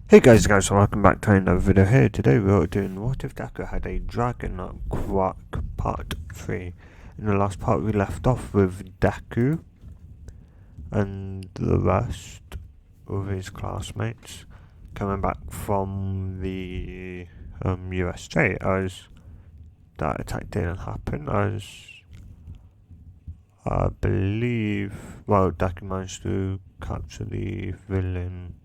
Hey guys, welcome back to another video here. Today we are doing What If Deku Had a Dragon Quirk Part 3. In the last part we left off with Deku and the rest of his classmates coming back from the USJ as that attack didn't happen, as I believe, well, Deku managed to capture the villain.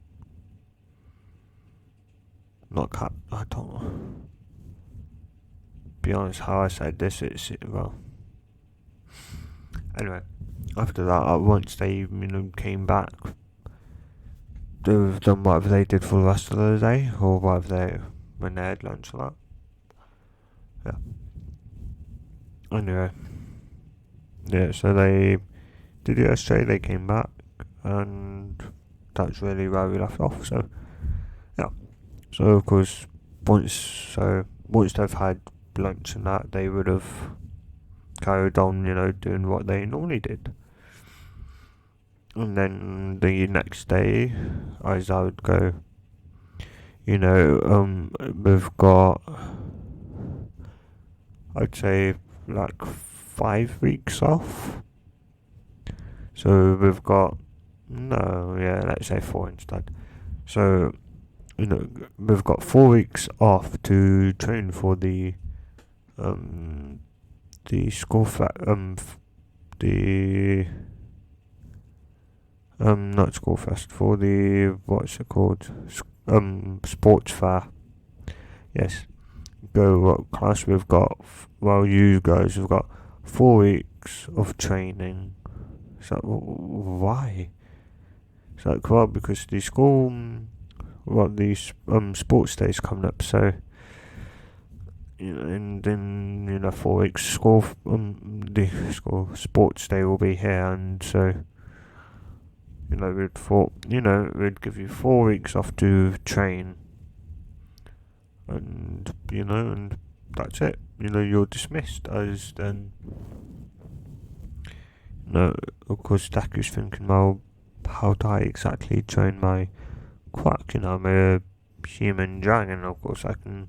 I don't know. Be honest, how I said this, well. Anyway, after that, once they came back, they've done whatever they did for the rest of the day, or whatever they when they had lunch or that. Yeah. Anyway, yeah. So they did yesterday. They came back, and that's really where we left off. So yeah. So of course, once they've had lunch and that, they would have carried on, doing what they normally did. And then the next day, as I would go, we've got, I'd say, like 5 weeks off. So we've got, no, yeah, let's say 4 instead. So, we've got 4 weeks off to train for the school the not school fest, for the, what's it called, sports fair. Yes, go what class we've got. Well, you guys have got 4 weeks of training. So why? It's like, well, because the school, these sports days coming up, so and then 4 weeks school, the school sports day will be here, and so we'd thought, we'd give you 4 weeks off to train, and that's it. You're dismissed. As then, of course, Deku's thinking, well, how do I exactly train my quack? I'm a human dragon. Of course, I can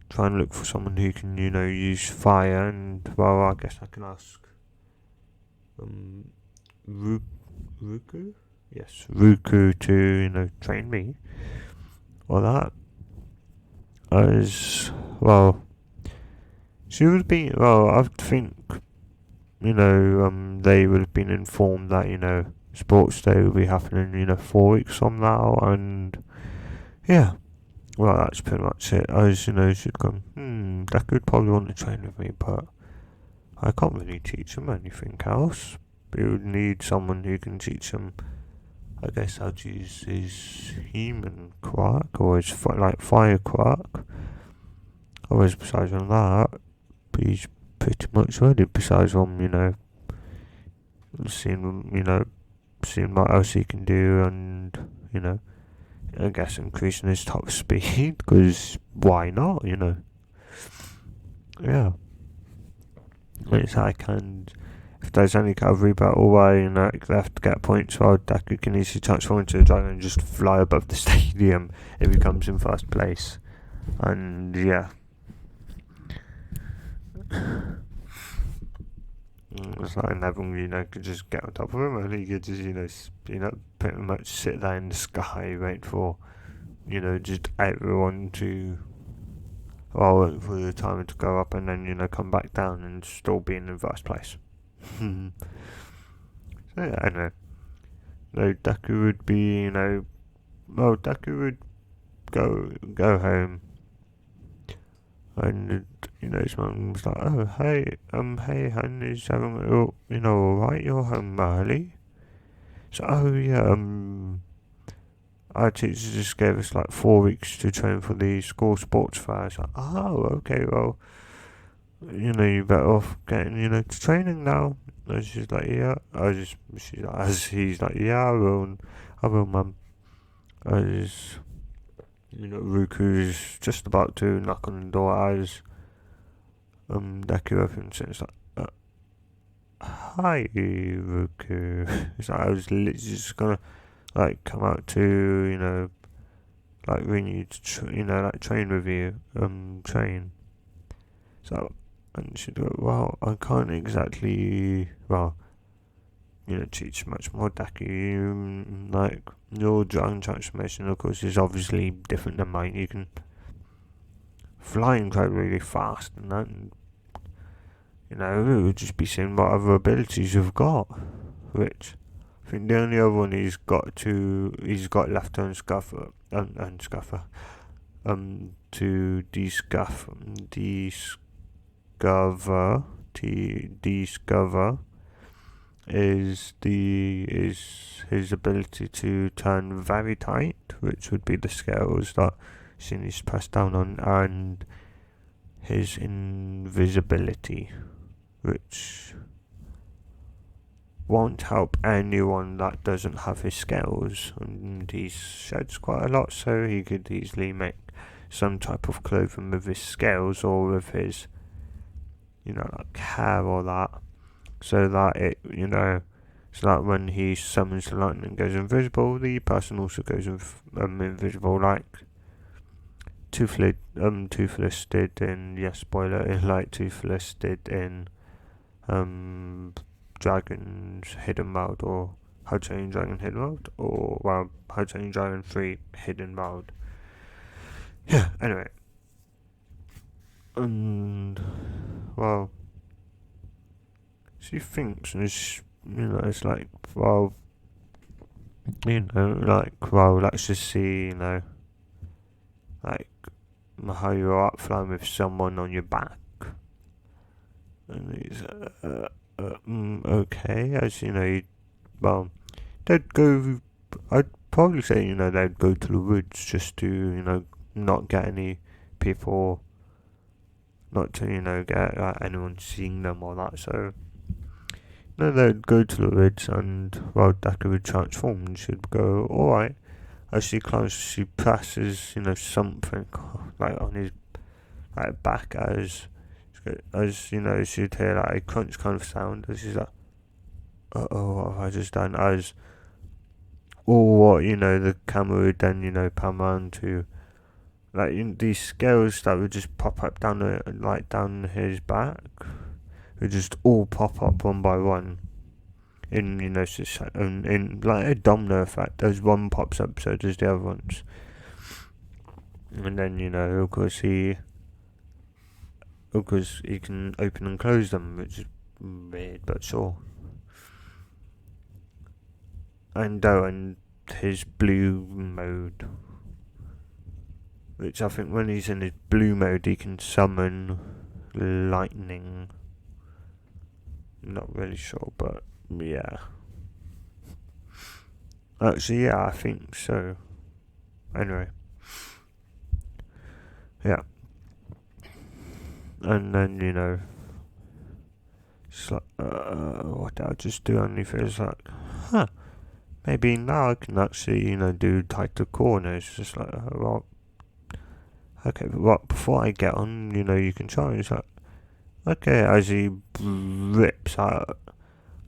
try and look for someone who can, use fire, and well, I guess I can ask Ruku. Yes, Ruku to train me. Or that. As well, she would be. Well, I think they would have been informed that sports day will be happening 4 weeks from now, and yeah. Well, that's pretty much it. As she'd gone, that could probably want to train with me, but I can't really teach him anything else. He would need someone who can teach him, I guess, how to use his human quirk, or his fire quirk. Otherwise, besides from that, he's pretty much ready. Besides from seeing what else he can do, and I guess increasing his top speed, because why not, Yeah. It's like, and if there's any kind of battle where, they have to get points, well, Deku can easily transform into a dragon and just fly above the stadium if he comes in first place. And yeah. It's like Neville, could just get on top of him, and he could just, pretty much sit there in the sky, wait for, just everyone to, wait for the timer to go up, and then, come back down and still be in the first place. So yeah, I know. No, Deku would be, Deku would go home, and his mum was like, "Oh, hey, hun, is everything, all right? You're home early." So, oh yeah, our teacher just gave us like 4 weeks to train for the school sports fair. It's like, oh, okay, well, you better off getting, to training now. And she's like, yeah. He's like, yeah, I will, mum. As Ruku's just about to knock on the door as Deku opens it. It's like, hi, Ruku. It's like, I was literally just gonna come out to like ring you to like train with you, train. So, and she'd go, well, I can't exactly, well, teach much more, Deku. Like, your dragon transformation, of course, is obviously different than mine. You can fly incredibly fast, and that, and, it would just be seeing what other abilities you've got, which I think the only other one he's got left to unscuffer, to discover is his ability to turn very tight, which would be the scales that she needs to press down on, and his invisibility, which won't help anyone that doesn't have his scales, and he sheds quite a lot, so he could easily make some type of clothing with his scales or with his like hair or that, so that so that when he summons the lightning and goes invisible, the person also goes invisible, like Toothless did in, spoiler, like Toothless did in Dragon's Hidden World, or How to Train Dragon Hidden World, or How to Train Dragon 3 Hidden World. Yeah, anyway. And she thinks, and it's like, let's just see, like how you're up flying with someone on your back, and he's okay, as they'd go. I'd probably say they'd go to the woods just to not get any people, not to get anyone seeing them or that. So they'd go to the woods, and Deku would transform, and she'd go, alright. As she climbs, she presses something like on his back, as she'd hear like a crunch kind of sound, and she's like, what have I just done? The camera would then pan around to these scales that would just pop up down his back, would just all pop up one by one in in like a domino effect. As one pops up, so does the other ones, and then of course he can open and close them, which is weird, but sure. And his blue mode, which I think when he's in his blue mode he can summon lightning. Not really sure, but yeah. Actually, yeah, I think so. Anyway. Yeah. And then, it's like, what did I just do? And he feels like, maybe now I can actually, do tighter corners. Just like, okay, but before I get on, you can try. It's like, okay, as he rips out,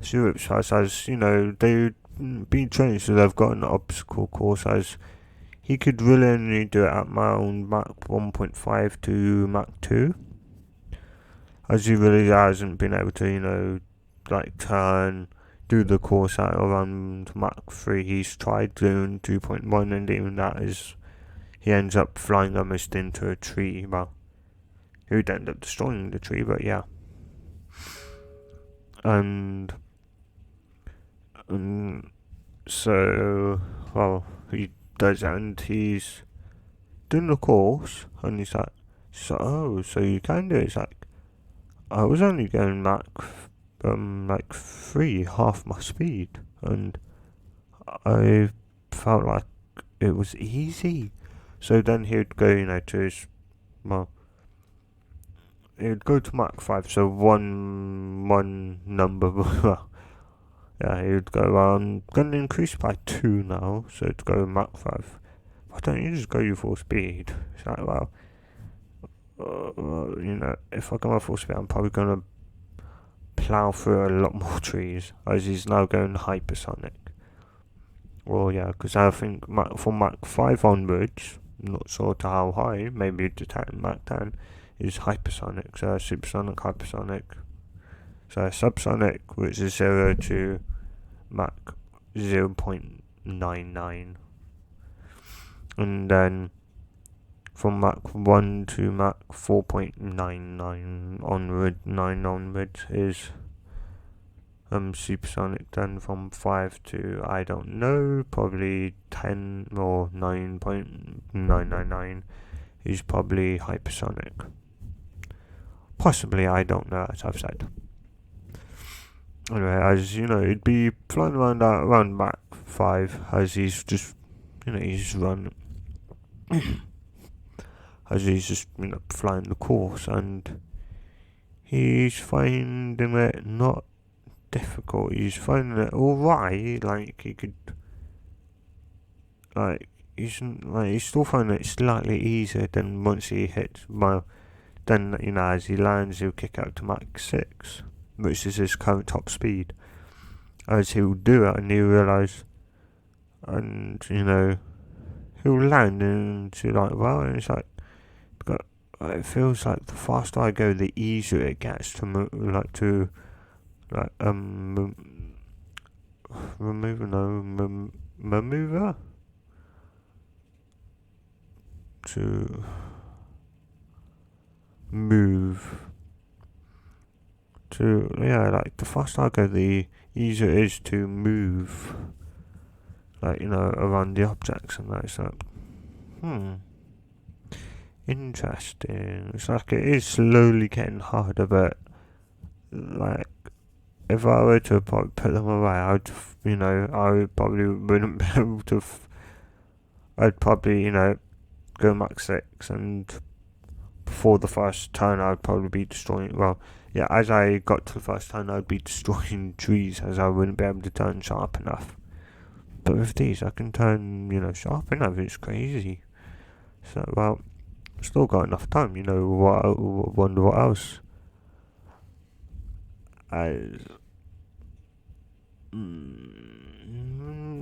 as they've been trained, so they've got an obstacle course, as he could really only do it at around Mach 1.5 to Mach 2, as he really hasn't been able to, do the course at around Mach 3. He's tried doing 2.1, and even that is, he ends up flying almost into a tree. Well, he would end up destroying the tree, but yeah. And so, he does that, and he's doing the course, and he's like, so you can do it. It's like, I was only going Mach 3, half my speed, and I felt like it was easy. So then he would go, to his, he would go to Mach 5, so one number, yeah, he would go, I'm going to increase by 2 now, so to go Mach 5. Why don't you just go your full speed? It's like, if I go my full speed, I'm probably going to plough through a lot more trees, as he's now going hypersonic. Well, yeah, because I think from Mach 5 onwards, not sure to how high, maybe to 10, Mach 10, is hypersonic, so supersonic, hypersonic. So subsonic, which is 0 to Mach 0.99. And then from Mach 1 to Mach 4.99 onward, 9 onwards is supersonic. Then from 5 to, I don't know, probably 10 or 9.999 is probably hypersonic. Possibly, I don't know, as I've said. Anyway, as you know, it'd be flying around Mach 5 as he's just, he's run. As he's just, flying the course, and he's finding it not difficult. He's finding it alright. Like he could, he's still finding it slightly easier than once he hits. Well, then as he lands, he'll kick out to Mach 6, which is his current top speed. As he'll do it, and he'll realise, and he'll land, and you're like, well, and it's like, it feels like the faster I go, the easier it gets to maneuver to move to the faster I go, the easier it is to move, around the objects, and that. It's like, interesting. It's like it is slowly getting harder, but if I were to put them away, I probably wouldn't be able to. I'd probably go Mach 6, and before the first turn, I'd probably be destroying. Well, yeah, as I got to the first turn, I'd be destroying trees, as I wouldn't be able to turn sharp enough. But with these, I can turn sharp enough. It's crazy. So well. Still got enough time, wonder what else.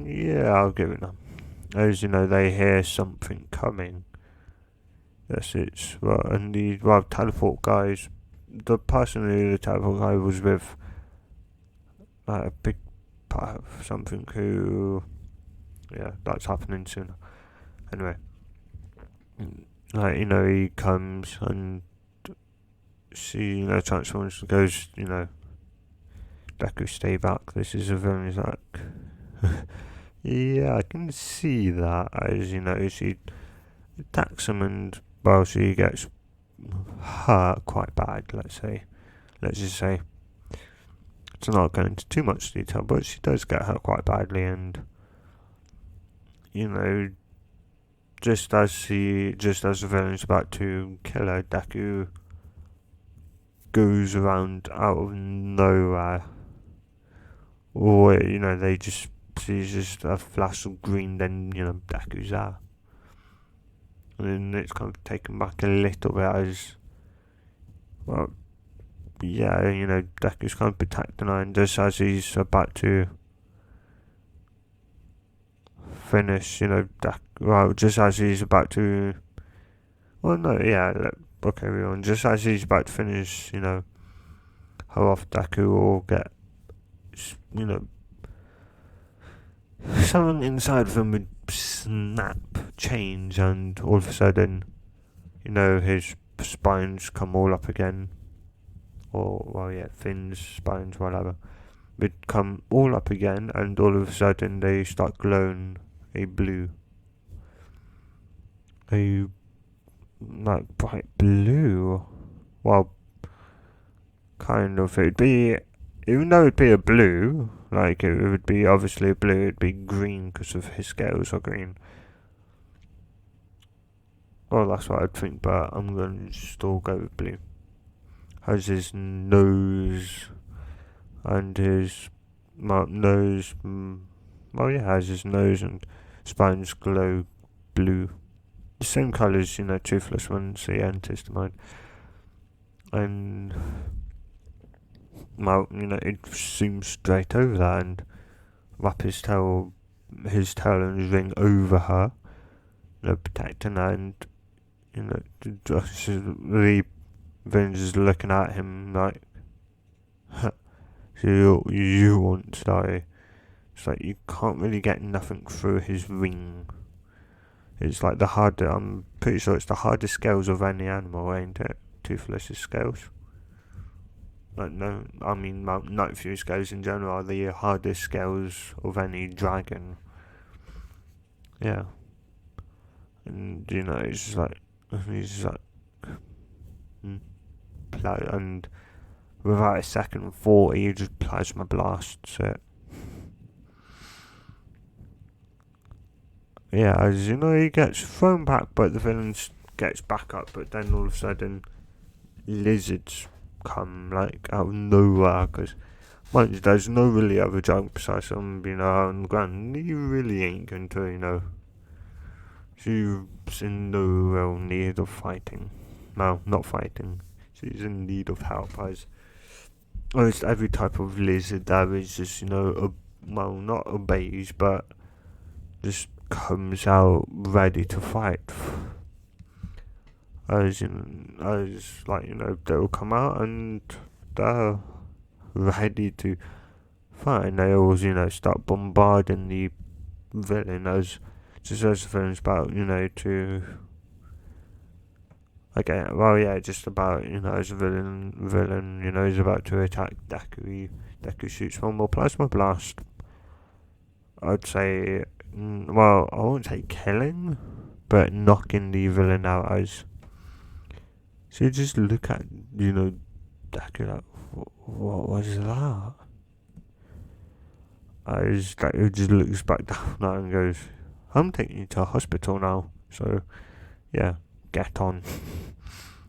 Yeah, I'll give it them. As they hear something coming. Yes, and the teleport guys. The person who the teleport guy was with, a big part of something who, that's happening sooner. Anyway. He comes and she, transforms and goes, Deku, stay back. This is a villain. He's like, yeah, I can see that. As she attacks him, and she gets hurt quite bad. Let's just say. It's not going into too much detail, but she does get hurt quite badly, and just as the villain's about to kill her, Deku goes around out of nowhere. Or, they just sees just a flash of green, then, Deku's there. And then it's kind of taken back a little bit as, well, yeah, Deku's kind of protecting her, and just as he's about to finish, just as he's about to, everyone, just as he's about to finish, her off, Deku will get, something inside of him would snap, change, and all of a sudden, his spines come all up again, fins, spines, whatever, would come all up again, and all of a sudden they start glowing a blue. Bright blue. Well, kind of. Even though it'd be a blue, it would be obviously a blue, it'd be green because of his scales are green. Well, that's what I'd think, but I'm going to still go with blue. Has his nose and his nose. Has his nose and spines glow blue. The same colours, Toothless ones, he enters to mind. And, it zooms straight over that and wrap his tail and his ring over her. protecting her, and just the villains is looking at him like, so you want to die. It's like you can't really get nothing through his ring. It's like I'm pretty sure it's the hardest scales of any animal, ain't it? Toothless scales. Like, no, I mean, Night Fury scales in general are the hardest scales of any dragon. Yeah. And, it's just like, he's just like, and without a second thought, he just plasma blasts it. Yeah, as he gets thrown back, but the villain gets back up, but then all of a sudden, lizards come, like, out of nowhere, because there's no really other junk besides them, on the ground. You really ain't going to, she's in no real need of fighting. No, not fighting. She's in need of help, as almost every type of lizard there is just, not obeys, but just comes out ready to fight. They'll come out and they're ready to fight, and they always, start bombarding the villain as the villain's about, to. Okay, well, yeah, just about, as a villain, is about to attack Deku. Deku shoots one more plasma blast. I'd say, well, I won't say killing, but knocking the villain out as. So you just look at, Deku like, what was that? Deku just looks back down now and goes, I'm taking you to a hospital now, so, yeah, get on.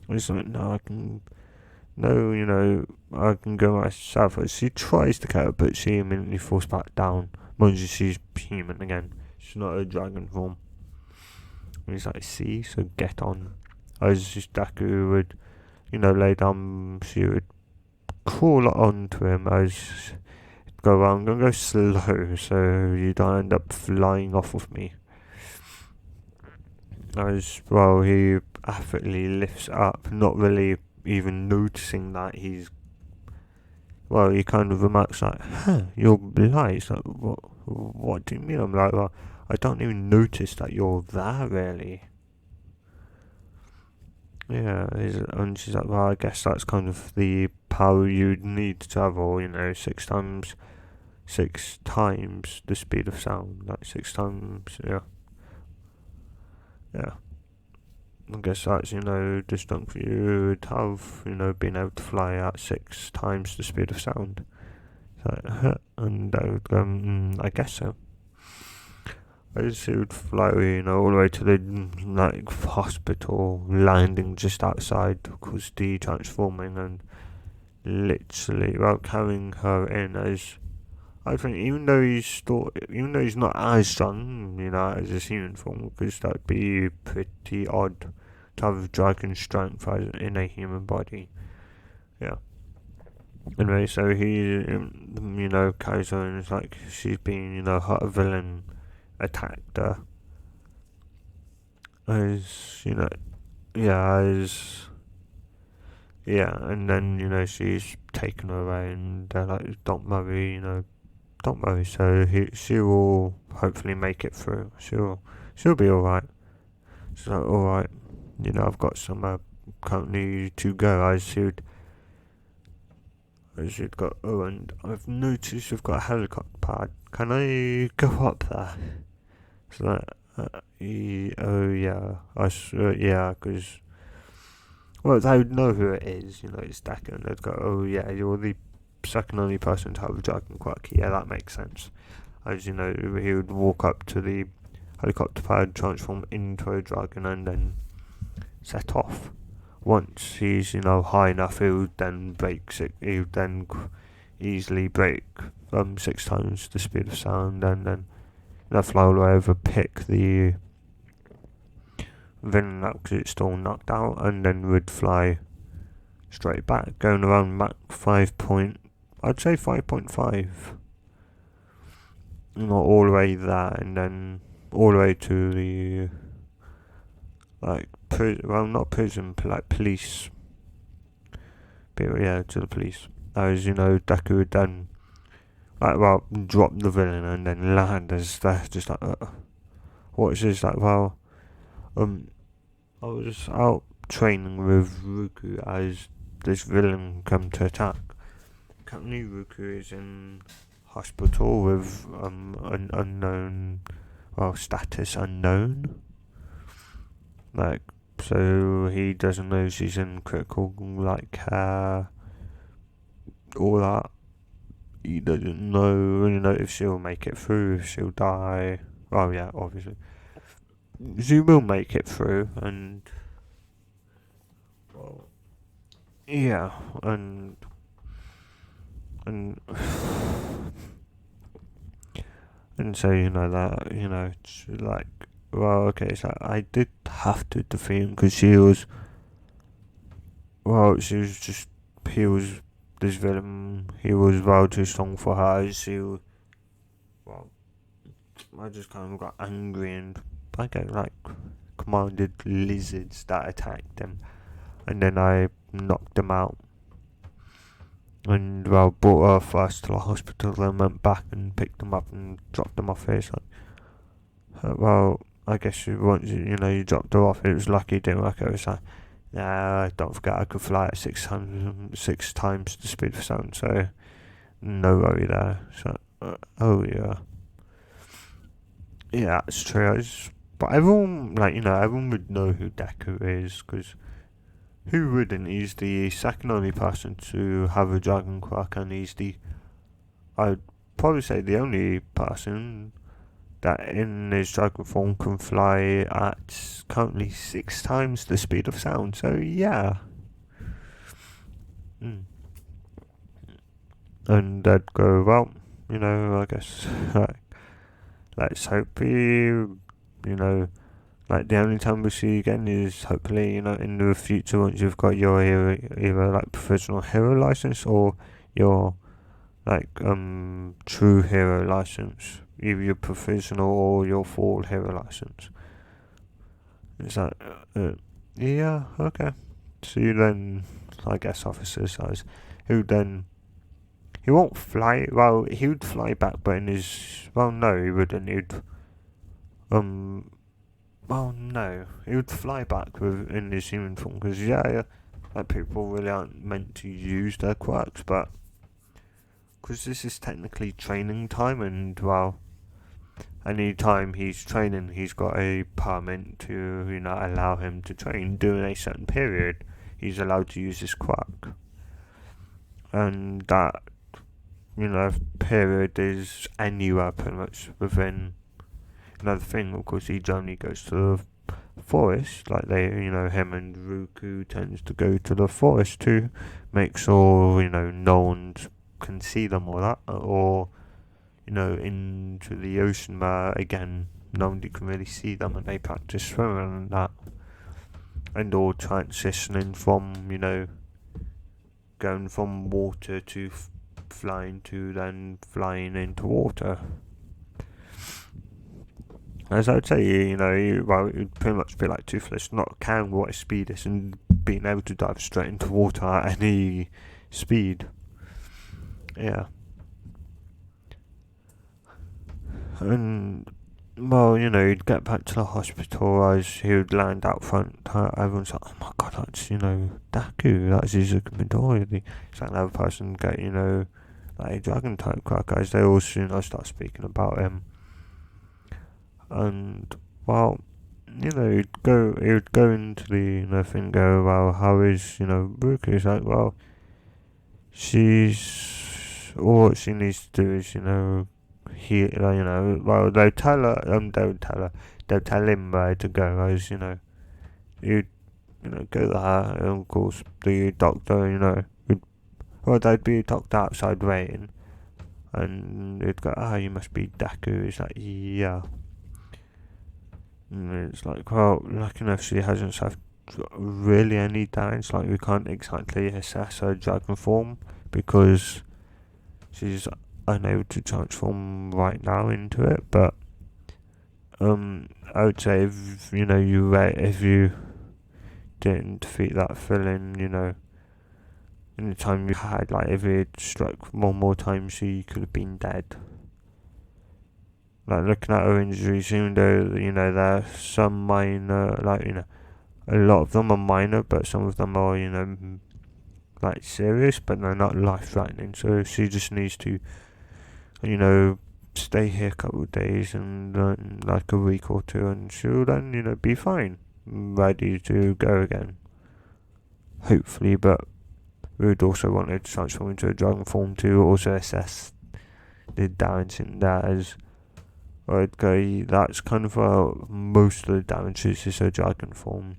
I was like, no, I can go myself. She tries to get her, but she immediately falls back down. Mind you, she's human again. She's not a dragon form. And he's like, see, so get on. As just Deku would, lay down, she would crawl onto him as go around, I'm gonna go slow so you don't end up flying off of me. As well, he effortlessly lifts up, not really even noticing that he kind of remarks like, you're blind. It's like, what do you mean? I'm like, well, I don't even notice that you're there, really. Yeah, and she's like, well, I guess that's kind of the power you'd need to travel, 6 times the speed of sound, like 6 times, yeah. I guess that's, distance you would have, being able to fly at 6 times the speed of sound. So, and I would go, I guess so. I just would fly, all the way to the hospital, landing just outside because the transforming and literally, carrying her in as. I think even though he's not as strong, as a human form, because that'd be pretty odd to have dragon strength in a human body. Yeah. Anyway, so he, carries on. It's like she's been, a villain attacked her. And then, she's taken away, and they're like, don't worry. So she will hopefully make it through. She'll be all right. So all right, I've got some currently to go. I've got. Oh, and I've noticed we've got a helicopter pad. Can I go up there? So yeah, because they would know who it is. It's Deku, and they'd go, oh yeah, you're the second only person to have a dragon quirk. Yeah, that makes sense. As he would walk up to the helicopter pad, transform into a dragon, and then set off. Once he's high enough, he would then easily break 6 times the speed of sound, and then fly all the way over, pick the villain up because it's still knocked out, and then would fly straight back, going around Mach 5.5. Not all the way there, and then all the way to the like, well, not prison, but like police, but yeah, to the police. As you know, Deku would then, like, well, drop the villain and then land as they're just like, what is this? Like, well, um, I was out training with Ruku as this villain come to attack. Currently, Ruku is in hospital with an unknown, well, status unknown. Like, so he doesn't know she's in critical, like, all that. He doesn't know, if she'll make it through, if she'll die. Well, yeah, obviously. She will make it through, and, well, yeah, and and so that it's like, well, okay, so I did have to defeat him because she was just, he was this villain, he was well too strong for her. Well, I just kind of got angry and I got like commanded lizards that attacked him, and then I knocked them out. And well, brought her first to the hospital, then went back and picked them up and dropped them off here. So, well, I guess once you dropped her off, it was lucky it didn't work out. It was like, nah, don't forget I could fly at six times the speed of sound, so no worry there. So, oh yeah, yeah, that's true. But everyone, everyone would know who Deku is, because who wouldn't? He's the second only person to have a dragon quirk, and he's I'd probably say the only person that in his dragon form can fly at currently 6 times the speed of sound. So yeah. Mm. And they'd go, well, I guess, let's hope like the only time we'll see you again is hopefully, in the future once you've got your hero, either like professional hero license or your like true hero license, either your professional or your full hero license. It's like, yeah, okay. So you then, I guess, officer size, who then, he won't fly, well, he would fly back, but in his, well, no, he wouldn't, um, well, no, he would fly back in his human form, because, yeah, like, people really aren't meant to use their quirks, but, because this is technically training time, and, well, any time he's training, he's got a permit to, allow him to train during a certain period. He's allowed to use his quirk. And that, period is anywhere pretty much within another thing. Of course, he generally goes to the forest, like him and Ruku tends to go to the forest to make sure, no one can see them or that, or into the ocean where, again, nobody can really see them and they practice swimming and that. And all transitioning from, going from water to flying to then flying into water. As I would say, it would pretty much be like Toothless, not caring what his speed is and being able to dive straight into water at any speed. Yeah. And, well, he'd get back to the hospital as he would land out front. Everyone's like, oh my god, that's, Deku, that's Izuku Midori. It's like another person get, like a dragon type quirk, as they all, start speaking about him. And, well, he would go into the, thing, go, well, how is, Ruku? He's like, well, all she needs to do is, well, they'll tell her, they'll tell him where to go, as, you go there, and of course, the doctor, they'd be a doctor outside waiting, and he'd go, you must be Deku. It's like, yeah. And it's like, well, lucky enough she hasn't suffered really any damage, like we can't exactly assess her dragon form, because she's unable to transform right now into it, but I would say if if you didn't defeat that villain, in the time you had, like if it struck one more time, she could have been dead. Like looking at her injuries, even though there are some minor, a lot of them are minor, but some of them are like serious, but they're not life threatening. So she just needs to you know stay here a couple of days and like a week or two, and she'll then be fine, ready to go again. Hopefully, but we would also want to transform into a dragon form to also assess the damage in that as okay, that's kind of most of the damage is a dragon form.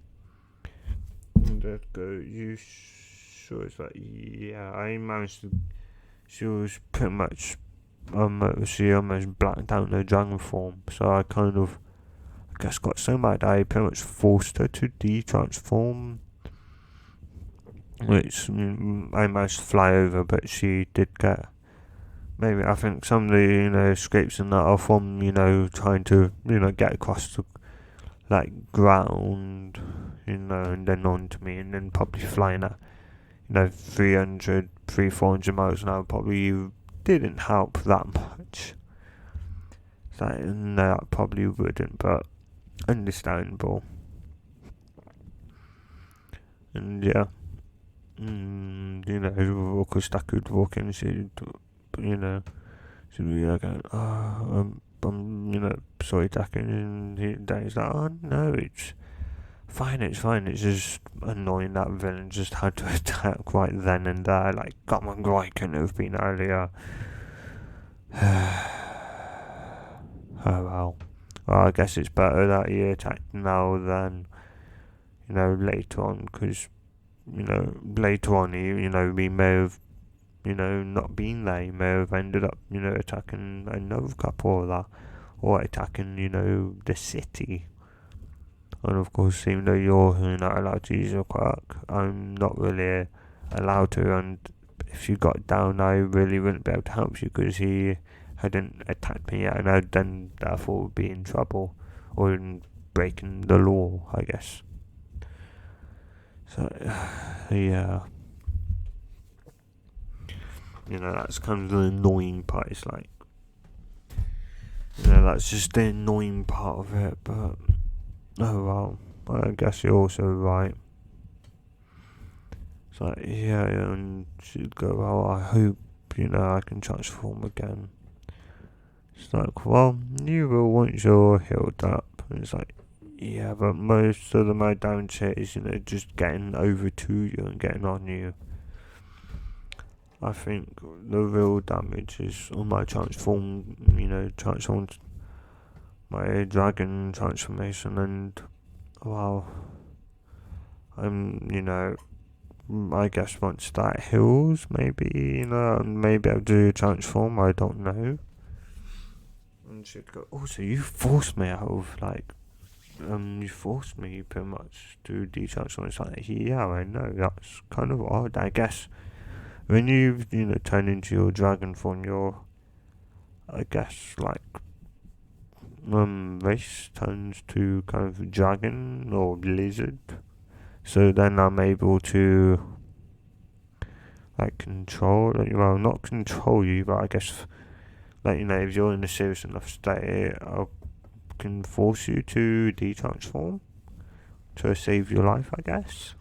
Let's go. You sure it's like yeah? I managed to. She was pretty much she almost blacked out the dragon form, so I kind of I guess got so mad I pretty much forced her to de-transform, which I managed to fly over, but she did get maybe I think some of the scrapes and that are from trying to get across the like ground, and then onto me, and then probably flying at 400 miles an hour probably didn't help that much. So no, that probably wouldn't, but understandable. And yeah, of course I could walk in and she'd be like, I'm sorry, Deku, and Daddy's like, oh no, it's fine, it's just annoying that villain just had to attack right then and there, like, come on, why couldn't it have been earlier? Oh well. Well, I guess it's better that he attacked now than, later on, because, later on he may have, not been there, he may have ended up, attacking another couple of that, or attacking, the city. And of course, even though you're not allowed to use your quirk, I'm not really allowed to. And if you got down, I really wouldn't be able to help you because he hadn't attacked me yet, and I'd then therefore be in trouble or in breaking the law, I guess. So, yeah. That's kind of the annoying part. It's like, that's just the annoying part of it, but oh well, I guess you're also right. It's like, yeah, and she'd go, well, I hope, I can transform again. It's like, well, you will once you're healed up. And it's like, yeah, but most of my damage here is, just getting over to you and getting on you. I think the real damage is on my transformed my dragon transformation, and well, I guess once that heals, maybe maybe I'll do a transform. I don't know. And she'd go, oh, so you forced me out of you forced me pretty much to de-transform. It's like, yeah, I know, that's kind of odd. I guess when you turn into your dragon form, your I guess race turns to kind of dragon or lizard. So then I'm able to control, well, not control you, but I guess if you're in a serious enough state, I can force you to de-transform to save your life, I guess.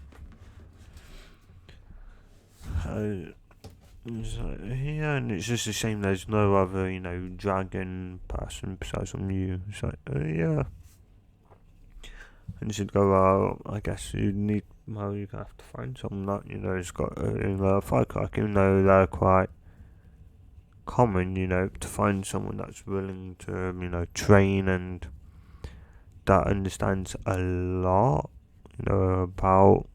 Yeah, and it's just a shame there's no other, dragon person besides from you. It's like, yeah. And you should go, I guess you need, well, you have to find someone that, has got a fire crack, even though they're quite common, to find someone that's willing to, train and that understands a lot, about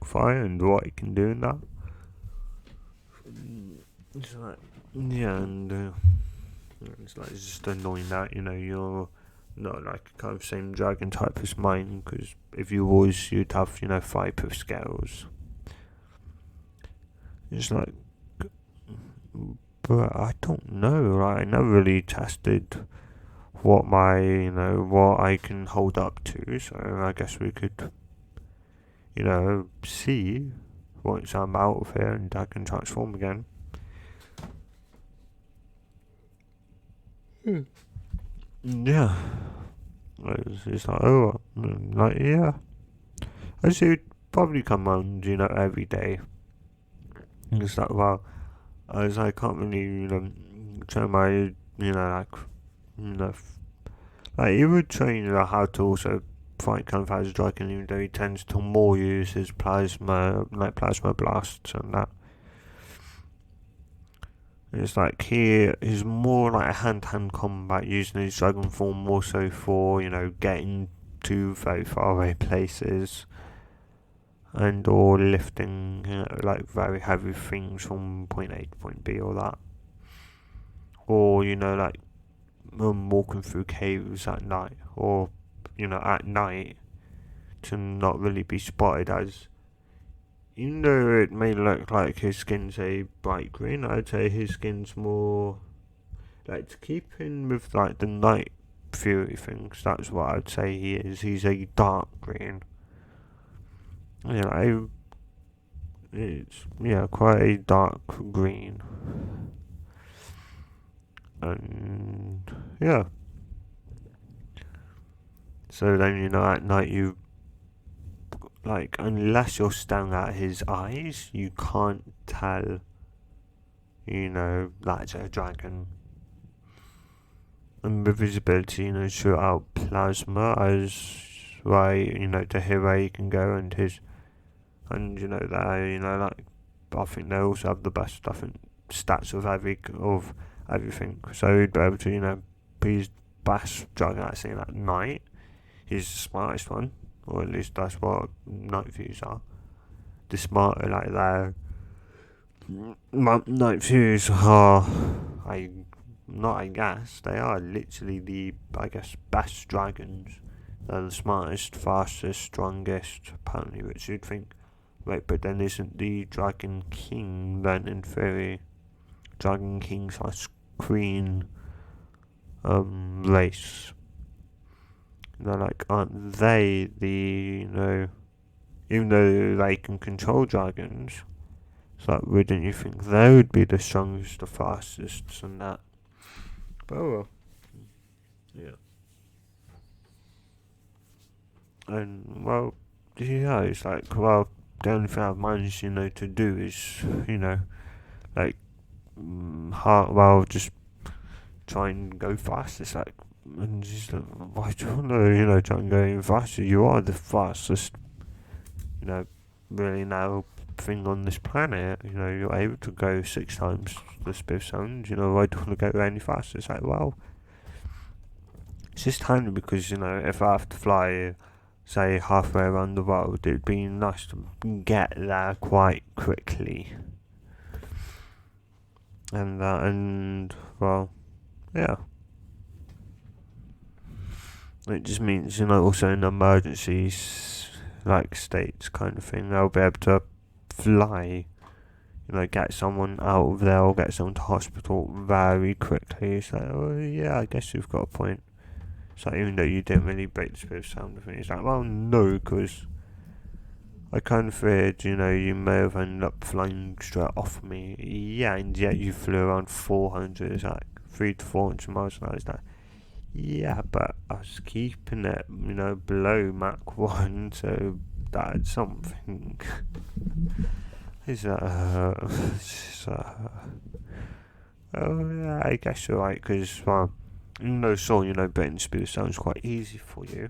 fire and what it can do in that. It's like, yeah, and it's just annoying that you're not like a kind of same dragon type as mine, because if you was, you'd have 5 scales. It's like, but I don't know, right? I never really tested what what I can hold up to. So I guess we could, see once I'm out of here and I can transform again. Yeah. It's like, oh, like, yeah. I see it probably come around, every day. It's like, well, as I can't really, show my, you know, like, he would train, how to also fight kind of as a dragon, even though he tends to more use his plasma blasts and that. It's like he is more like a hand-to-hand combat, using his dragon form more so for, getting to very far away places and or lifting, like very heavy things from point A to point B or that. Or, like walking through caves at night or, at night to not really be spotted as, even though it may look like his skin's a bright green, I'd say his skin's more like to keep in with like the night fury things. That's what I'd say he is. He's a dark green. It's quite a dark green, and yeah. So then at night you like unless you're staring at his eyes, you can't tell. That's a dragon. And with his ability, shoot out plasma as way, to hear where he can go and his, and like I think they also have the best stats of everything. So he'd be able to be his best dragon at seeing at night. He's the smartest one, or at least that's what night views are. The smarter like their night views are, I guess they are literally the best dragons. They're the smartest, fastest, strongest. Apparently, which you'd think, wait, but then isn't the Dragon King then in theory Dragon King / Queen race? They're like, aren't they the even though they can control dragons? It's like, wouldn't you think they would be the strongest, the fastest, and that? But oh well, yeah. And well, yeah, it's like, well, the only thing I've managed, to do is, like, just try and go fast. It's like, and just like, why do you want to, try and go even faster? You are the fastest, really now thing on this planet. You're able to go 6 times the speed of sound. Why do you want to go any faster? It's like, well, it's just handy because, if I have to fly, say, halfway around the world, it'd be nice to get there quite quickly. And well, yeah. It just means, also in emergencies, like states kind of thing, they'll be able to fly, get someone out of there or get someone to hospital very quickly. It's like, oh yeah, I guess you've got a point. It's like, even though you didn't really break the speed of sound with me, it's like, well, no, because I kind of feared, you may have ended up flying straight off me. Yeah, and yet you flew around 400, it's like 300 to 400 miles an hour. It's like, yeah, but I was keeping it, below Mach 1, so that's something. Is that, oh yeah, I guess you're right, because, well, breaking the speed of sound is quite easy for you.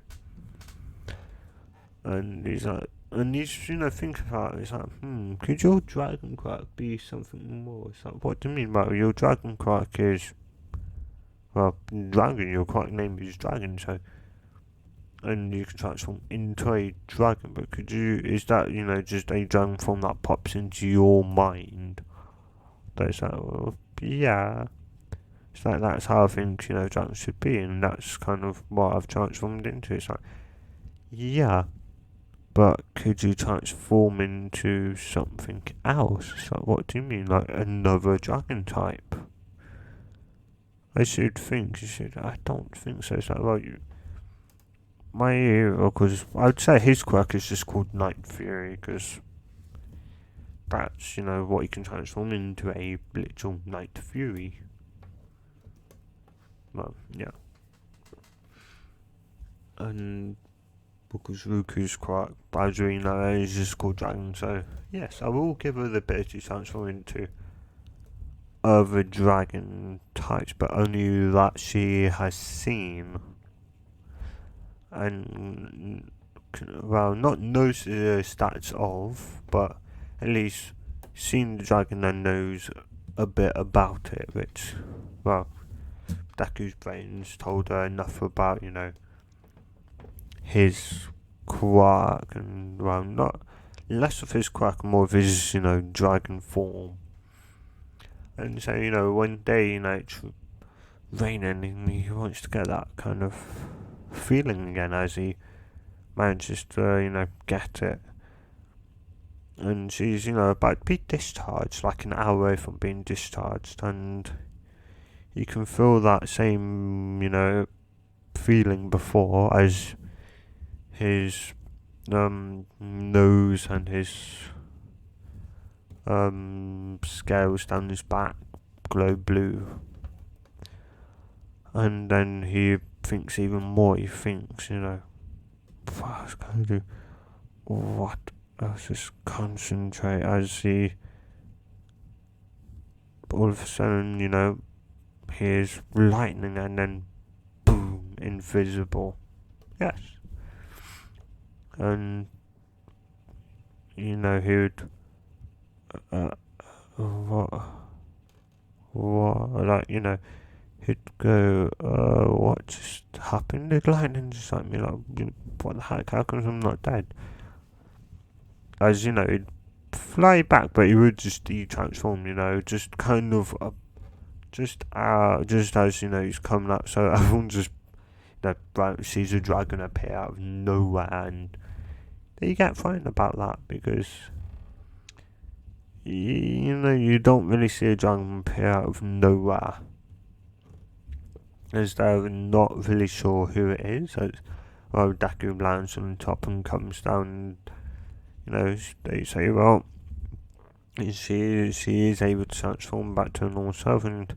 And he's like, think about it, it's like, could your dragon quirk be something more? It's like, what do you mean? Well, your dragon quirk is, well, dragon, your quirk name is dragon, so, and you can transform into a dragon, but is that, just a dragon form that pops into your mind? That's like, well, yeah. It's like, that's how I think, dragons should be, and that's kind of what I've transformed into. It's like, yeah, but could you transform into something else? It's like, what do you mean, like another dragon type? I should think, you should, I don't think so. It's like, well, because I'd say his quirk is just called Night Fury, because that's, what he can transform into, a literal Night Fury. Well, yeah. And because Ruku's quirk, as we know, is just called Dragon, so yes, I will give her the ability to transform into other dragon types, but only that she has seen. And, well, not knows the stats of, but at least seen the dragon and knows a bit about it, which, well, Deku's brains told her enough about, his quirk, and, well, not less of his quirk, more of his, dragon form. And so, one day, it's raining and he wants to get that kind of feeling again as he manages to, get it. And she's, about to be discharged, like an hour away from being discharged, and you can feel that same, feeling before as his nose and his scales down his back glow blue. And then he thinks even more. He thinks, what I was going to do. What? I was just concentrate as he all of a sudden, hears lightning and then boom, invisible. Yes. And, he would, like, he'd go, what just happened? Did lightning just like me? Like, what the heck? How come I'm not dead? As, he'd fly back, but he would just de-transform, just kind of, just as, he's coming up, so everyone just, sees a dragon appear out of nowhere, and they get frightened about that, because, you don't really see a dragon appear out of nowhere, as they're not really sure who it is. Well, Deku lands on top and comes down, and, they say, well, she is able to transform back to her normal self, and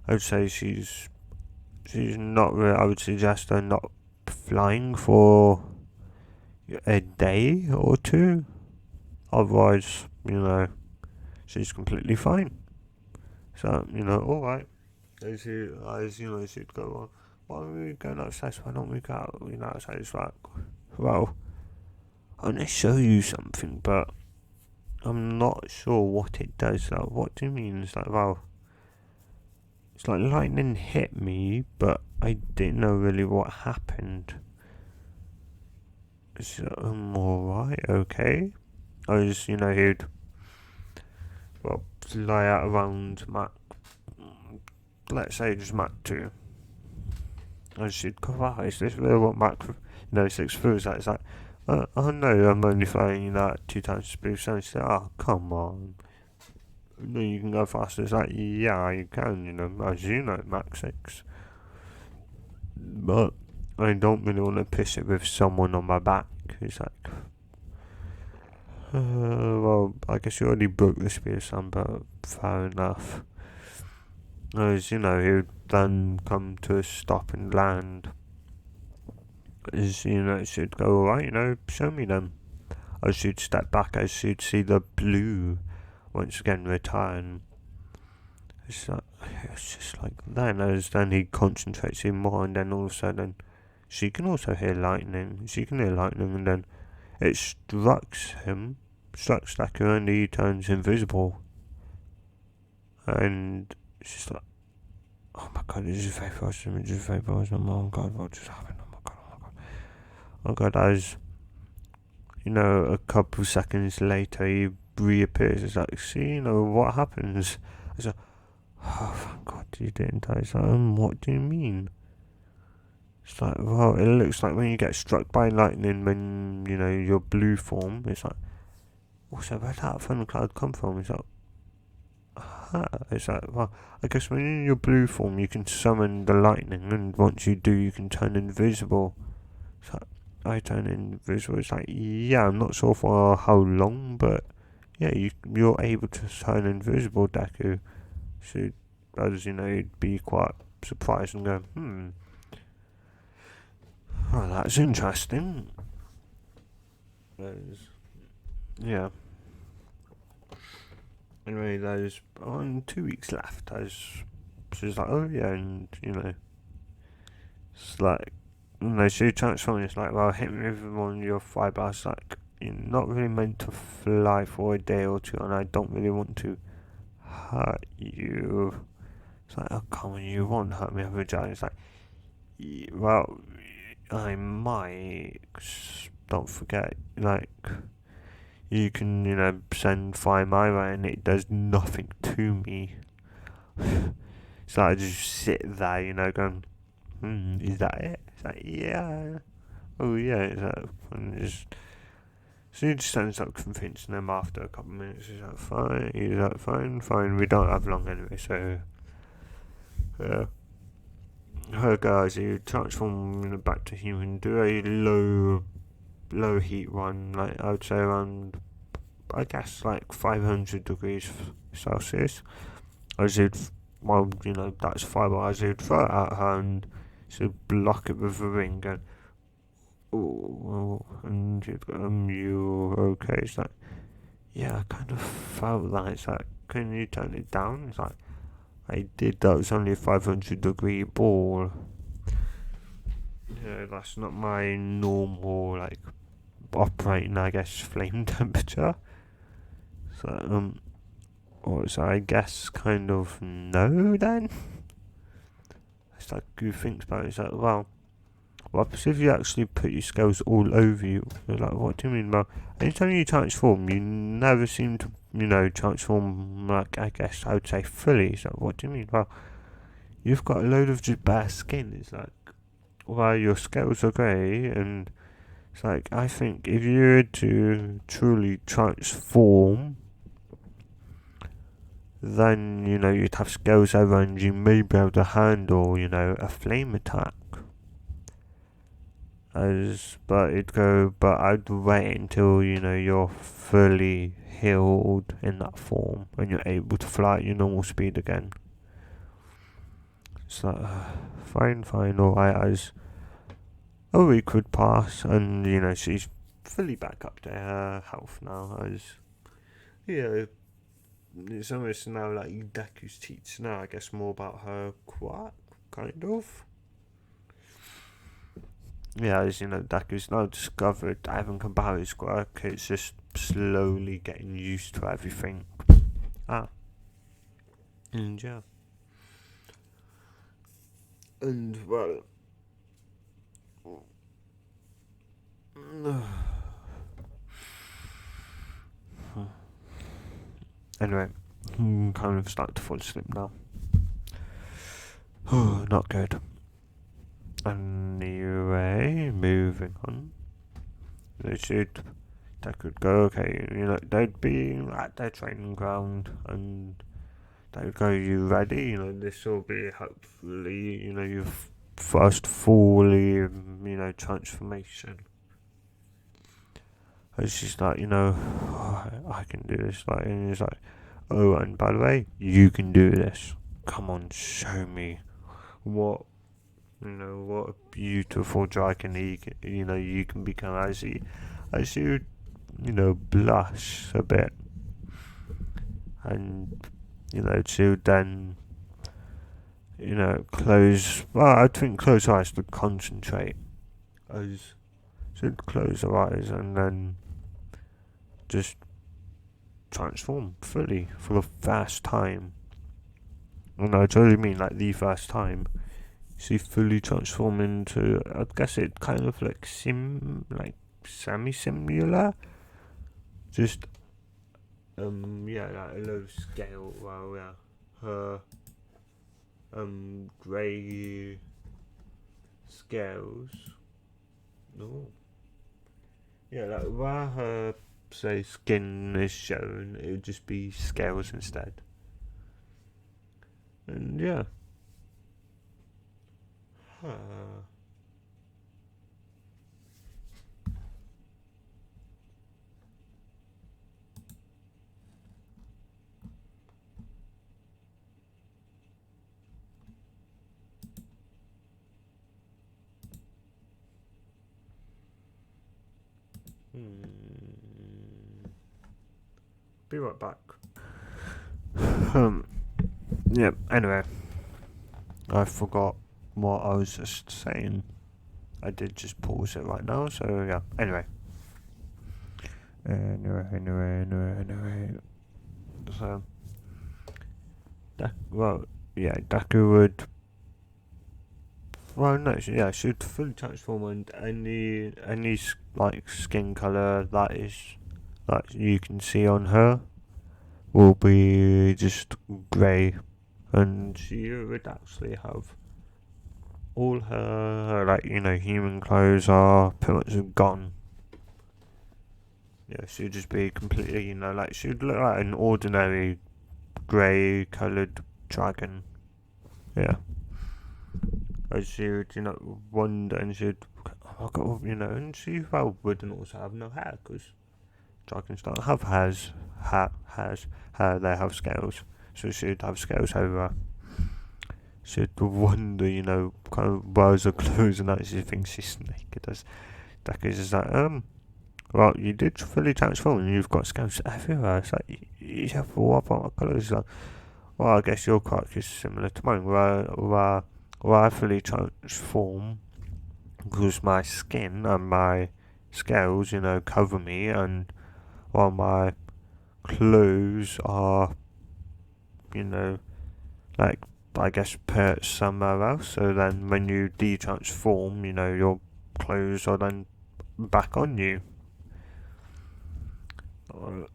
I'd say she's not really, I would suggest her not flying for a day or two, otherwise, she's completely fine. So, alright. She'd go, well, why are we going upstairs? Why don't we go out? So it's like, well, I'm going to show you something, but I'm not sure what it does. Like, what do you mean? It's like, well, it's like lightning hit me, but I didn't know really what happened. So I'm alright, okay. I was, he'd, well, fly out around Mach, let's say just Mach 2. And she'd go, wow, is this really what Mach 6 feels like? It's like, oh no, I'm only flying at 2 times the speed of sound. She's like, oh, come on. No, you can go faster. It's like, yeah, you can, as you know, Mach 6. But I don't really want to piss it with someone on my back. It's like, well, I guess you already broke the speed of sound, but fair enough. As, he would then come to a stop and land. As, she'd go, alright, show me them. As she'd step back, as she'd see the blue once again return. It's just like then, as then he concentrates even more, and then all of a sudden, she can also hear lightning. She can hear lightning, and then it strikes Deku, and he turns invisible. And it's just like, oh my god, this is vaporizing, oh god, what just happened? Oh my god, as, a couple seconds later, he reappears. It's like, see, what happens? It's like, oh, thank god you didn't die. It's like, what do you mean? It's like, well, it looks like when you get struck by lightning when, your blue form, it's like, also, where'd that thundercloud come from? It's like, It's like, well, I guess when you're in your blue form, you can summon the lightning, and once you do, you can turn invisible. So I turn invisible. It's like, yeah, I'm not sure for how long, but yeah, you're able to turn invisible, Deku. So, as you know, you'd be quite surprised and go, oh, that's interesting. There's, yeah. Anyway, there's on 2 weeks left. She's like, oh yeah, and it's like, she transforms. It's like, well, hit me with one of your fibers. Like, you're not really meant to fly for a day or two, and I don't really want to hurt you. It's like, oh, come on, you won't hurt me with a giant. It's like, well, I might. Don't forget, like, you can, send fire my way and it does nothing to me. So I just sit there, going, is that it? It's like, yeah. Oh, yeah, it's like, and just, so he just ends up convincing them after a couple of minutes. He's like, fine, we don't have long anyway, so, her guys, you transform back to human, do a low heat run, like, I would say around, I guess, like 500 degrees Celsius. As you'd, well, that's 5 hours, you'd throw it at her and she'd block it with a ring and, oh, and you'd go, you okay? It's like, yeah, I kind of felt that. It's like, can you turn it down? It's like, I did, that was only a 500-degree ball. Yeah, that's not my normal, like, operating, I guess, flame temperature. So, so I guess kind of no then? It's like, who thinks about it? It's like, well, what happens if you actually put your scales all over you? You're like, what do you mean? Well, anytime you transform, you never seem to, transform, like, I guess I would say fully. So what do you mean? Well, you've got a load of just bare skin. It's like, well, your scales are grey, and it's like, I think if you were to truly transform, then, you'd have scales over and you may be able to handle, a flame attack. But I'd wait until, you're fully healed in that form and you're able to fly at your normal speed again. So, fine, alright, as a week would pass and, she's fully back up to her health now, as, it's almost now like Deku's teach now, I guess, more about her quirk, kind of. Yeah, as Deku's now discovered Ivan Kabari's quirk, it's just slowly getting used to everything. And yeah. And, well, anyway, I'm kind of starting to fall asleep now. Not good. Anyway, moving on. That could go, okay, they'd be at their training ground and they would go, you ready? This will be hopefully, your first fully, transformation. And she's like, I can do this. Like, and he's like, oh, and by the way, you can do this. Come on, show me what, what a beautiful dragon you can become. As you, blush a bit, and to then, close. Well, I think close her eyes to concentrate. As she'd close her eyes and then just transform fully for the first time. And I totally mean like the first time. She fully transform into, I guess it kind of like semi-similar. Just, like a low scale. Well, yeah, her, grey scales. No. Yeah, like where her, say, skin is shown, it would just be scales instead. And yeah. Huh. Hmm. Be right back. Um. Yeah. Anyway, I forgot what I was just saying. I did just pause it right now. So yeah. Anyway. Anyway. So, well, yeah, Deku would. Well, no, yeah, should fully transform, and any like skin color that is that you can see on her will be just grey, and she would actually have all her like human clothes are pretty much gone. Yeah, she'd just be completely like she'd look like an ordinary grey coloured dragon. Yeah. As she would, wonder, and she'd, oh God, and she well wouldn't also have no hair, because dragons don't have hair, they have scales, so she'd have scales over. She'd wonder, kind of where's her clothes, and that she thinks she's naked. As Deku's just like, well, you did fully transform, and you've got scales everywhere. It's like, yeah, for what about my clothes? Like, well, I guess your quirk is similar to mine, where I fully transform because my skin and my scales, cover me, and while my clothes are, you know, like I guess put somewhere else. So then when you de-transform, your clothes are then back on you.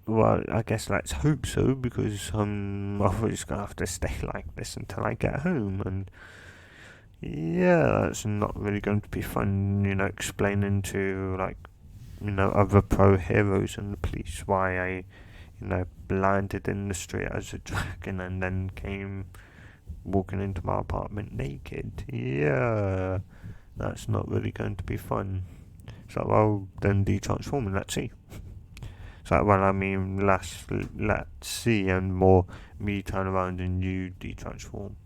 Well, I guess let's hope so, because I'm always gonna have to stay like this until I get home, and yeah, that's not really going to be fun, explaining to like other pro heroes and the police why I, landed in the street as a dragon and then came walking into my apartment naked. Yeah, that's not really going to be fun. So I'll then de-transform and let's see. So well, I mean, let's see, and more me turn around and you de-transform.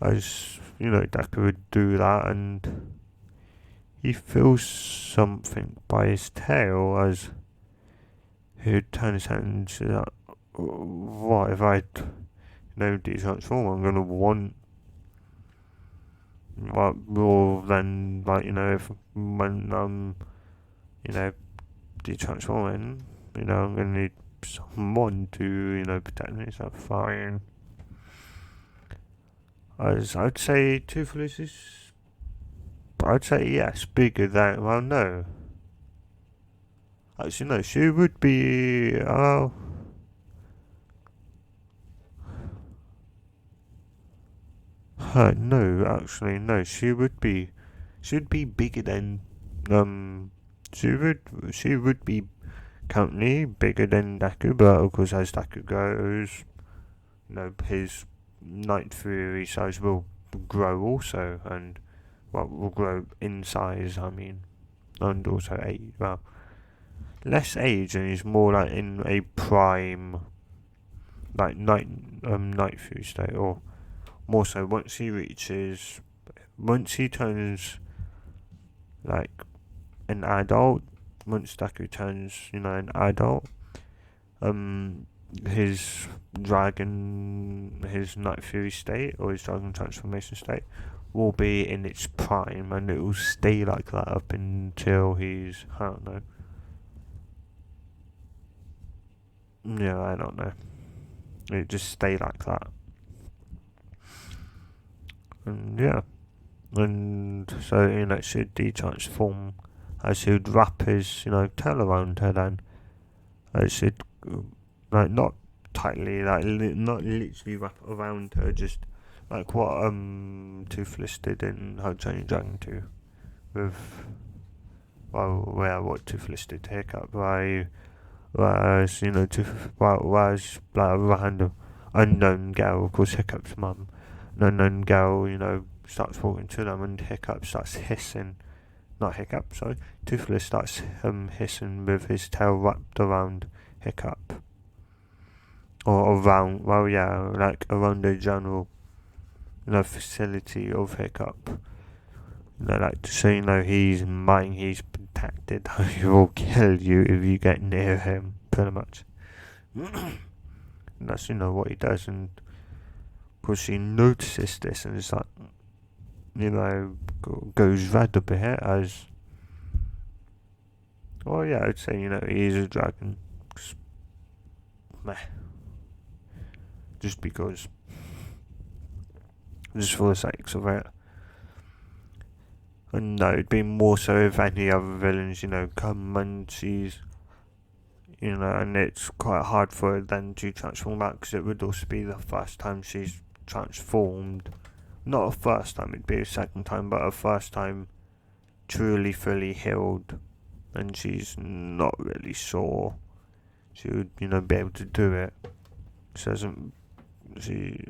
As Deku would do that, and he feels something by his tail as he'd turn his head and say, what if I de-transform? I'm gonna want, like, more than, like, if when I'm, you know, de-transforming, I'm gonna need someone to, protect me, so fine. As I'd say Toothless is, I'd say yes, bigger than, well, no. Actually, no, she would be, no, actually, no. She'd be bigger than, um, she would be currently bigger than Deku, but of course, as Deku goes, his Night Fury size will grow also, and well, will grow in size. I mean, and also age. Well, less age, and he's more like in a prime, like Night Fury state, or more so once he turns like an adult, once Deku turns, an adult, um, his his Night Fury state, or his dragon transformation state, will be in its prime, and it will stay like that up until he's, I don't know. Yeah, I don't know. It just stay like that, and yeah. And so she'd de-transform as he'd wrap his tail around her. Then as she'd like not tightly, like not literally wrap it around her, just like what Toothless did in How Training Dragon 2 with, well, yeah, what Toothless did to Hiccup, whereas whereas like around unknown girl, of course Hiccup's mum, an unknown girl, starts walking to them, and Hiccup starts hissing. Not Hiccup, sorry. Toothless starts hissing with his tail wrapped around Hiccup. Or around, well, yeah, like around the general, facility of Hiccup. Like to say, he's mine, he's protected. He will kill you if you get near him, pretty much. And that's, what he does, and of course he notices this, and it's like, goes red a bit as, well, yeah, I'd say, he is a dragon. Meh. Just because. Just for the sakes of it. And no, it'd be more so if any other villains, come and she's, and it's quite hard for her then to transform back, because it would also be the first time she's transformed. Not a first time, it'd be a second time, but a first time truly fully healed, and she's not really sure she would, be able to do it. She doesn't,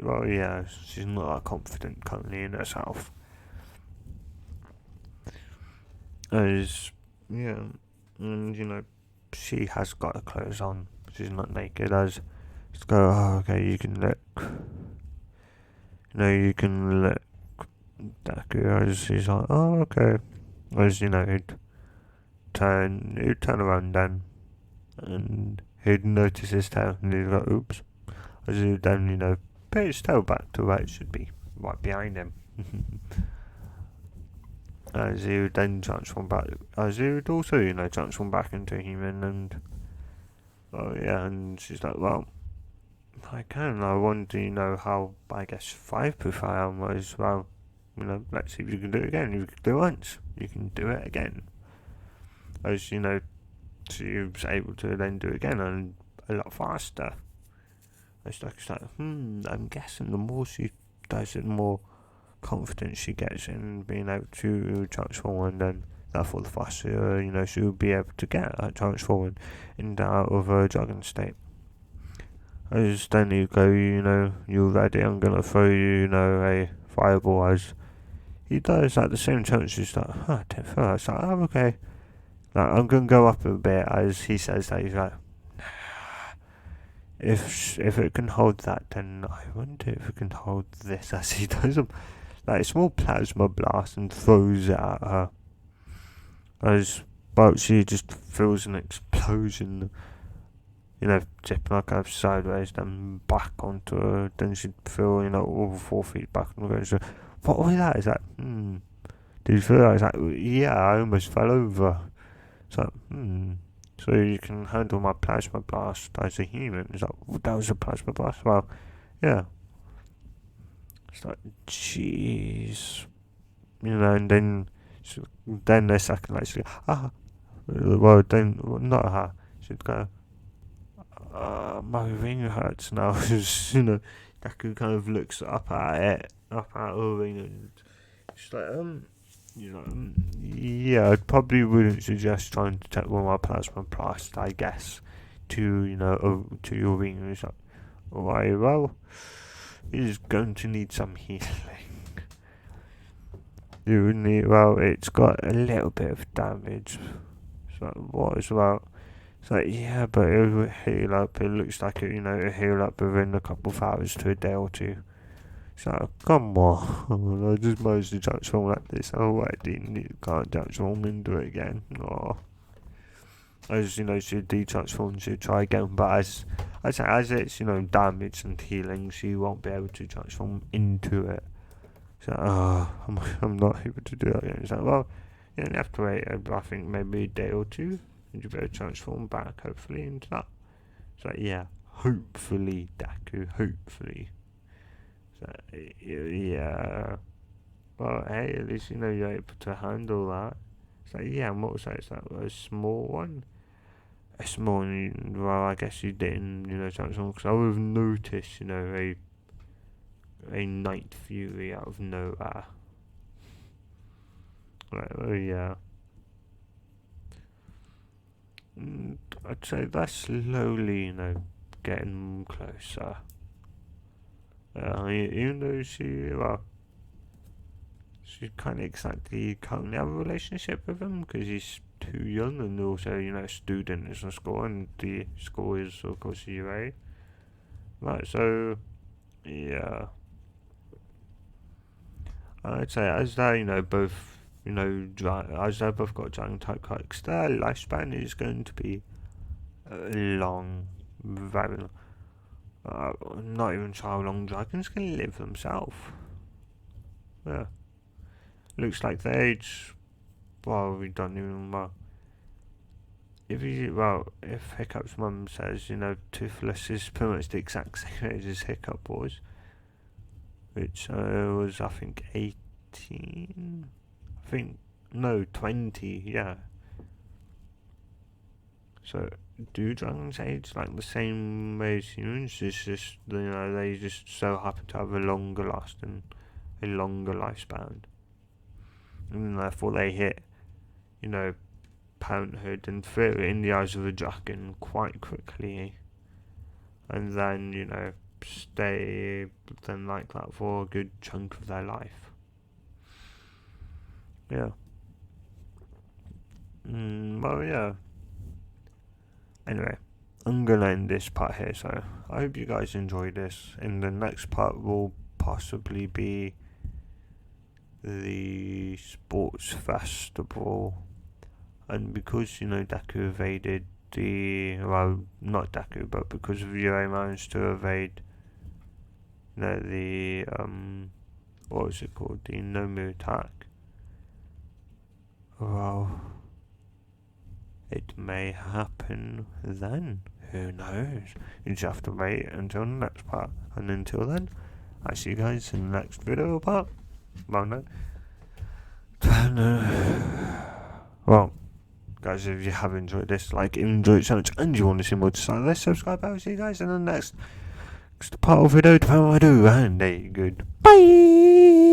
well, yeah, she's not that confident currently in herself. As, yeah, and, she has got her clothes on, she's not naked, as, just go, oh, okay, you can look, you can look, Deku, as she's like, oh, okay, as, he'd turn around then, and he'd notice his tail, and he'd go, oops, as he'd then, put his tail back to where it should be, right behind him. As he would then transform back, as he would also, transform back into a human, and, oh yeah, and she's like, well, I wonder, how, I guess, fireproof I am, as well, let's see if you can do it again. You can do it once, you can do it again. As, she was able to then do it again, and a lot faster. It's like, I'm guessing the more she does it, the more confidence she gets in being able to transform, and then therefore the faster, she'll be able to get that transforming into out of a dragon state. As then you go, you're ready, I'm gonna throw you, a fireball, as he does at the same time. She's like, don't throw that. It's like, oh, okay. Like, I'm gonna go up a bit, as he says that. He's like, if it can hold that, then I wonder if it can hold this, as he does like a small plasma blast and throws it at her. As, but she just feels an explosion, tipping her kind of sideways, then back onto her. Then she'd feel, all 4 feet back on the ground. So, what was that? Is that, Did you feel that? It's like, yeah, I almost fell over. It's like, So you can handle my plasma blast as a human. It's like, that was a plasma blast? Well, yeah. It's like, jeez. And then the second, like, she'd go, well, then, not her. She'd go, my ring hurts now. Deku kind of looks up at her ring, and she's like, yeah, I probably wouldn't suggest trying to take one of my plasma blast, I guess, to, to your ring. And it's like, alright, well, he's going to need some healing. It's got a little bit of damage. So what as well? It's like, yeah, but it'll heal up. It looks like it'll heal up within a couple of hours to a day or two. So come on, I just managed to transform like this already, and you can't transform into it again. Oh. As she de-transform, she'll try again, but as it's damaged and healing, she won't be able to transform into it. So I'm not able to do that again. It's like, well, you have to wait. I think maybe a day or two, and you better transform back, hopefully, into that. So yeah, hopefully, Deku, hopefully. So yeah. Well, hey, at least you're able to handle that. So yeah, and what was that? It's like a small one. A small one. Well, I guess you didn't, transform, because I would have noticed, a night fury out of nowhere. Right, oh yeah. And I'd say that's slowly, getting closer. Even though she can't exactly currently have a relationship with him because he's too young, and also, a student is in school, and the school is, of course, UA. Right, so, yeah. I'd say as they, both, as they both got dragon type quirks, their lifespan is going to be long, very long. I'm not even sure how long dragons can live themselves. Yeah. Looks like the age. Well, we don't even. Well, if Hiccup's mum says, Toothless is pretty much the exact same age as Hiccup was, which was, I think, 18. I think, no, 20, yeah. So, do dragons age like the same way as humans? It's just, they just so happen to have a longer lifespan. And therefore they hit, you know, parenthood and theory in the eyes of a dragon quite quickly. And then, stay then like that for a good chunk of their life. Yeah. Well, yeah. Anyway, I'm gonna end this part here, so I hope you guys enjoyed this. In the next part will possibly be the sports festival, and because Deku evaded not Deku, but because of Yurei managed to evade the what was it called, the Nomu attack. Well, it may happen then. Who knows? You just have to wait until the next part. And until then, I see you guys in the next video part. Well, no. Well, guys, if you have enjoyed this, enjoyed it so much, and you want to see more just like this, subscribe. I'll see you guys in the next part of video. Depending on what I do, and a good bye.